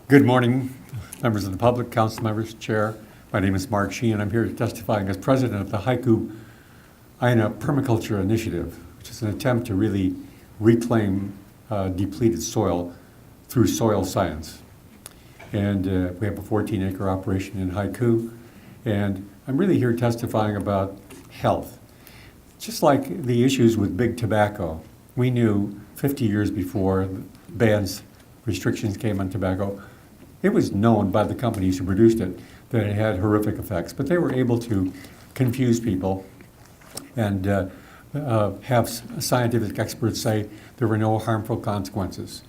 Good morning, members of the public, council members, chair. My name is Mark Sheehan. I'm here testifying as president of the Haiku Aina Permaculture Initiative, which is an attempt to really reclaim depleted soil through soil science. And we have a 14-acre operation in Haiku, and I'm really here testifying about health. Just like the issues with big tobacco, we knew 50 years before bans, restrictions came on tobacco, it was known by the companies who produced it that it had horrific effects, but they were able to confuse people and have scientific experts say there were no harmful consequences.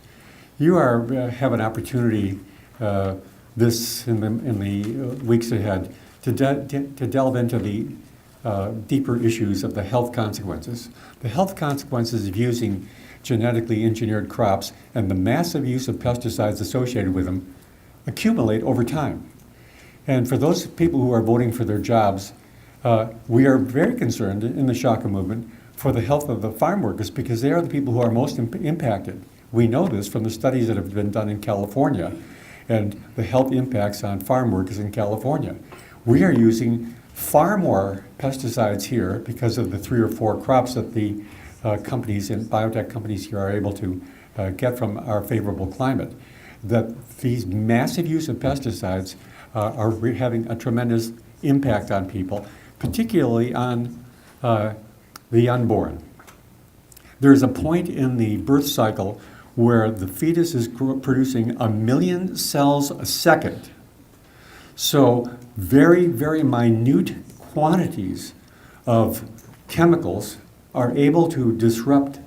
You have an opportunity in the weeks ahead to delve into the deeper issues of the health consequences. The health consequences of using genetically engineered crops and the massive use of pesticides associated with them accumulate over time. And for those people who are voting for their jobs, we are very concerned in the Shaka movement for the health of the farm workers because they are the people who are most impacted. We know this from the studies that have been done in California and the health impacts on farm workers in California. We are using far more pesticides here because of the 3 or 4 crops that the companies and biotech companies here are able to get from our favorable climate. That these massive use of pesticides are having a tremendous impact on people, particularly on the unborn. There's a point in the birth cycle where the fetus is producing 1 million cells a second. So very, very minute quantities of chemicals are able to disrupt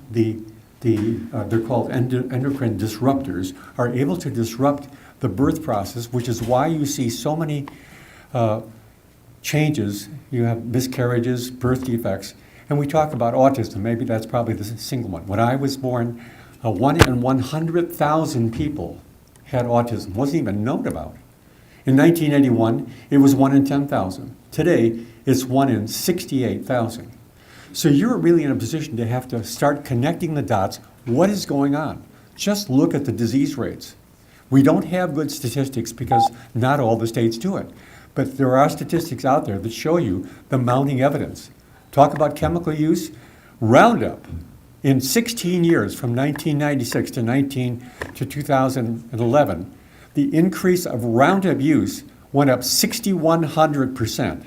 they're called endocrine disruptors, are able to disrupt the birth process, which is why you see so many changes. You have miscarriages, birth defects, and we talk about autism. Maybe that's probably the single one. When I was born, 1 in 100,000 people had autism. Wasn't even known about. In 1981, it was 1 in 10,000. Today, it's 1 in 68,000. So you're really in a position to have to start connecting the dots. What is going on? Just look at the disease rates. We don't have good statistics because not all the states do it. But there are statistics out there that show you the mounting evidence. Talk about chemical use. Roundup, in 16 years, from 1996 to 2011, the increase of Roundup use went up 6,100%.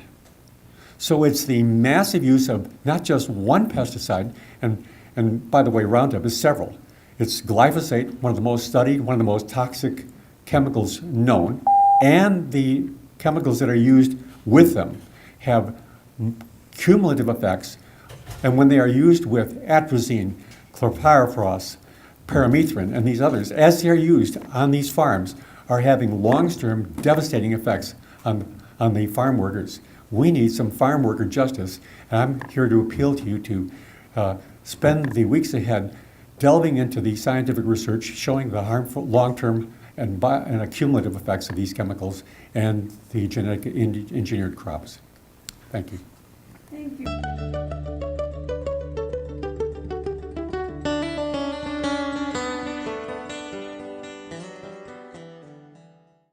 So it's the massive use of not just one pesticide, and by the way, Roundup is several. It's glyphosate, one of the most studied, one of the most toxic chemicals known, and the chemicals that are used with them have cumulative effects, and when they are used with atrazine, chlorpyrifos, paramethrin, and these others, as they're used on these farms, are having long-term devastating effects on the farm workers. We need some farm worker justice, and I'm here to appeal to you to spend the weeks ahead delving into the scientific research showing the harmful long-term and accumulative effects of these chemicals and the genetically engineered crops. Thank you. Thank you.